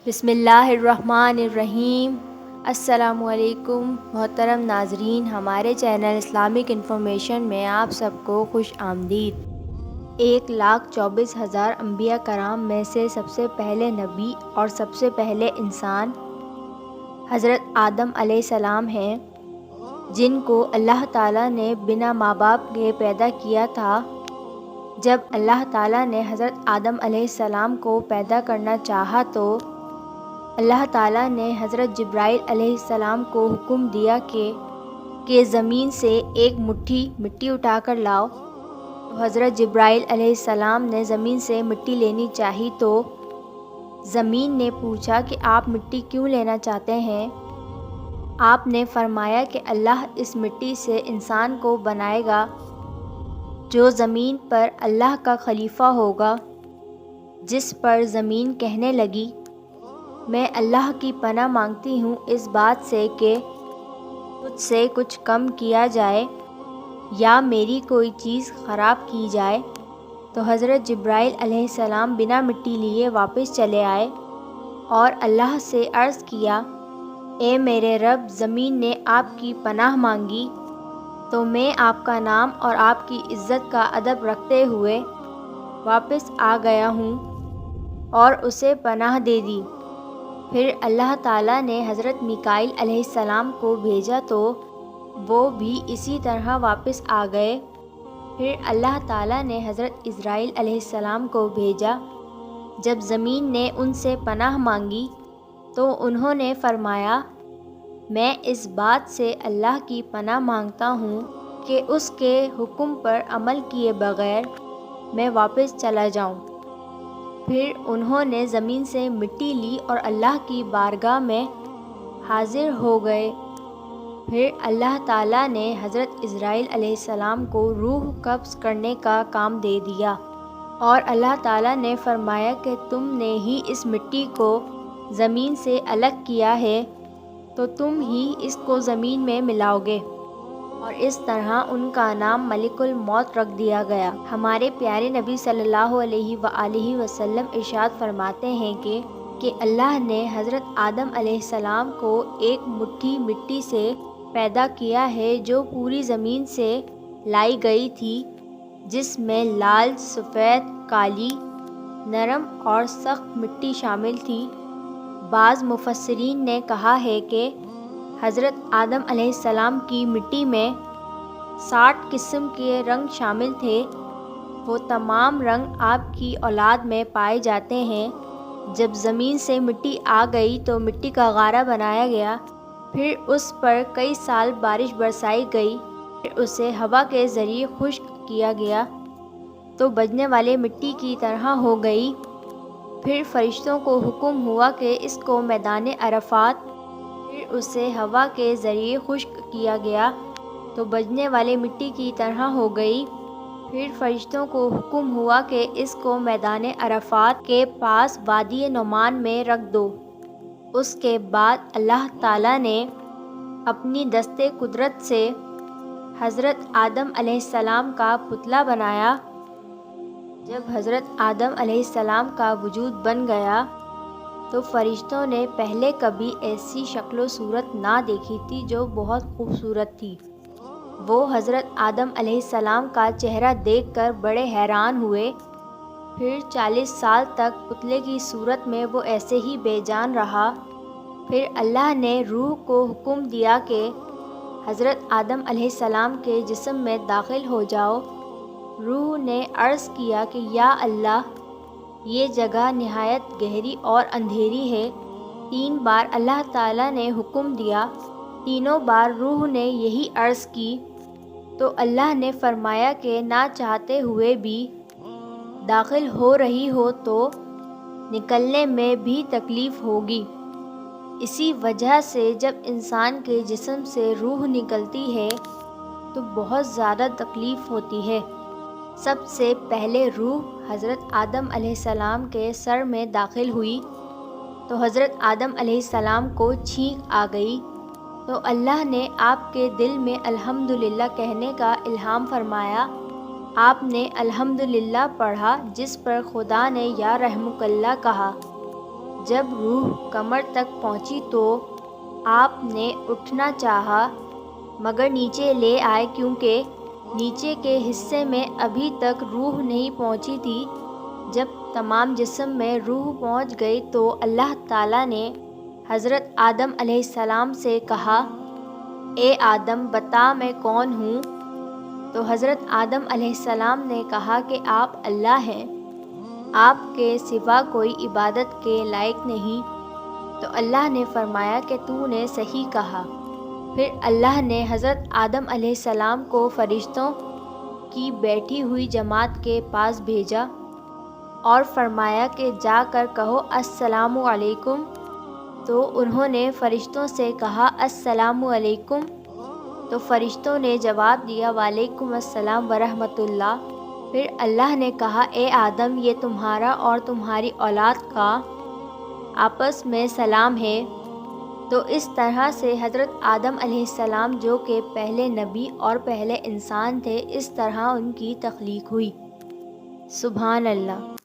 بسم اللہ الرحمن الرحیم۔ السلام علیکم محترم ناظرین، ہمارے چینل اسلامک انفارمیشن میں آپ سب کو خوش آمدید۔ 1,24,000 انبیاء کرام میں سے سب سے پہلے نبی اور سب سے پہلے انسان حضرت آدم علیہ السلام ہیں، جن کو اللہ تعالیٰ نے بنا ماں باپ کے پیدا کیا تھا۔ جب اللہ تعالیٰ نے حضرت آدم علیہ السلام کو پیدا کرنا چاہا تو اللہ تعالیٰ نے حضرت جبرائیل علیہ السلام کو حکم دیا کہ زمین سے ایک مٹھی مٹی اٹھا کر لاؤ۔ تو حضرت جبرائیل علیہ السلام نے زمین سے مٹی لینی چاہی تو زمین نے پوچھا کہ آپ مٹی کیوں لینا چاہتے ہیں؟ آپ نے فرمایا کہ اللہ اس مٹی سے انسان کو بنائے گا جو زمین پر اللہ کا خلیفہ ہوگا۔ جس پر زمین کہنے لگی، میں اللہ کی پناہ مانگتی ہوں اس بات سے کہ مجھ سے کچھ کم کیا جائے یا میری کوئی چیز خراب کی جائے۔ تو حضرت جبرائیل علیہ السلام بنا مٹی لیے واپس چلے آئے اور اللہ سے عرض کیا، اے میرے رب، زمین نے آپ کی پناہ مانگی تو میں آپ کا نام اور آپ کی عزت کا ادب رکھتے ہوئے واپس آ گیا ہوں اور اسے پناہ دے دی۔ پھر اللہ تعالیٰ نے حضرت میکائیل علیہ السلام کو بھیجا تو وہ بھی اسی طرح واپس آ گئے۔ پھر اللہ تعالیٰ نے حضرت عزرائیل علیہ السلام کو بھیجا۔ جب زمین نے ان سے پناہ مانگی تو انہوں نے فرمایا، میں اس بات سے اللہ کی پناہ مانگتا ہوں کہ اس کے حکم پر عمل کیے بغیر میں واپس چلا جاؤں۔ پھر انہوں نے زمین سے مٹی لی اور اللہ کی بارگاہ میں حاضر ہو گئے۔ پھر اللہ تعالیٰ نے حضرت عزرائیل علیہ السلام کو روح قبض کرنے کا کام دے دیا اور اللہ تعالیٰ نے فرمایا کہ تم نے ہی اس مٹی کو زمین سے الگ کیا ہے تو تم ہی اس کو زمین میں ملاؤ گے۔ اور اس طرح ان کا نام ملک الموت رکھ دیا گیا۔ ہمارے پیارے نبی صلی اللہ علیہ وآلہ وسلم ارشاد فرماتے ہیں کہ اللہ نے حضرت آدم علیہ السلام کو ایک مٹھی مٹی سے پیدا کیا ہے جو پوری زمین سے لائی گئی تھی، جس میں لال، سفید، کالی، نرم اور سخت مٹی شامل تھی۔ بعض مفسرین نے کہا ہے کہ حضرت آدم علیہ السلام کی مٹی میں 60 قسم کے رنگ شامل تھے۔ وہ تمام رنگ آپ کی اولاد میں پائے جاتے ہیں۔ جب زمین سے مٹی آ گئی تو مٹی کا غارہ بنایا گیا، پھر اس پر کئی سال بارش برسائی گئی، پھر اسے ہوا کے ذریعے خشک کیا گیا تو بجنے والے مٹی کی طرح ہو گئی۔ پھر فرشتوں کو حکم ہوا کہ اس کو میدان عرفات، پھر اسے ہوا کے ذریعے خشک کیا گیا تو بجنے والے مٹی کی طرح ہو گئی۔ پھر فرشتوں کو حکم ہوا کہ اس کو میدان عرفات کے پاس وادی نعمان میں رکھ دو۔ اس کے بعد اللہ تعالیٰ نے اپنی دست قدرت سے حضرت آدم علیہ السلام کا پتلا بنایا۔ جب حضرت آدم علیہ السلام کا وجود بن گیا تو فرشتوں نے پہلے کبھی ایسی شکل و صورت نہ دیکھی تھی جو بہت خوبصورت تھی۔ وہ حضرت آدم علیہ السلام کا چہرہ دیکھ کر بڑے حیران ہوئے۔ پھر 40 سال تک پتلے کی صورت میں وہ ایسے ہی بے جان رہا۔ پھر اللہ نے روح کو حکم دیا کہ حضرت آدم علیہ السلام کے جسم میں داخل ہو جاؤ۔ روح نے عرض کیا کہ یا اللہ، یہ جگہ نہایت گہری اور اندھیری ہے۔ 3 بار اللہ تعالیٰ نے حکم دیا، تینوں بار روح نے یہی عرض کی تو اللہ نے فرمایا کہ نہ چاہتے ہوئے بھی داخل ہو رہی ہو تو نکلنے میں بھی تکلیف ہوگی۔ اسی وجہ سے جب انسان کے جسم سے روح نکلتی ہے تو بہت زیادہ تکلیف ہوتی ہے۔ سب سے پہلے روح حضرت آدم علیہ السلام کے سر میں داخل ہوئی تو حضرت آدم علیہ السلام کو چھینک آ گئی تو اللہ نے آپ کے دل میں الحمدللہ کہنے کا الہام فرمایا۔ آپ نے الحمدللہ پڑھا، جس پر خدا نے یا رحمک اللہ کہا۔ جب روح کمر تک پہنچی تو آپ نے اٹھنا چاہا مگر نیچے لے آئے، کیونکہ نیچے کے حصے میں ابھی تک روح نہیں پہنچی تھی۔ جب تمام جسم میں روح پہنچ گئی تو اللہ تعالیٰ نے حضرت آدم علیہ السلام سے کہا، اے آدم بتا میں کون ہوں؟ تو حضرت آدم علیہ السلام نے کہا کہ آپ اللہ ہیں، آپ کے سوا کوئی عبادت کے لائق نہیں۔ تو اللہ نے فرمایا کہ تو نے صحیح کہا۔ پھر اللہ نے حضرت آدم علیہ السلام کو فرشتوں کی بیٹھی ہوئی جماعت کے پاس بھیجا اور فرمایا کہ جا کر کہو السلام علیکم۔ تو انہوں نے فرشتوں سے کہا السلام علیکم، تو فرشتوں نے جواب دیا وعلیکم السلام ورحمۃ اللہ۔ پھر اللہ نے کہا، اے آدم یہ تمہارا اور تمہاری اولاد کا آپس میں سلام ہے۔ تو اس طرح سے حضرت آدم علیہ السلام جو کہ پہلے نبی اور پہلے انسان تھے، اس طرح ان کی تخلیق ہوئی۔ سبحان اللہ۔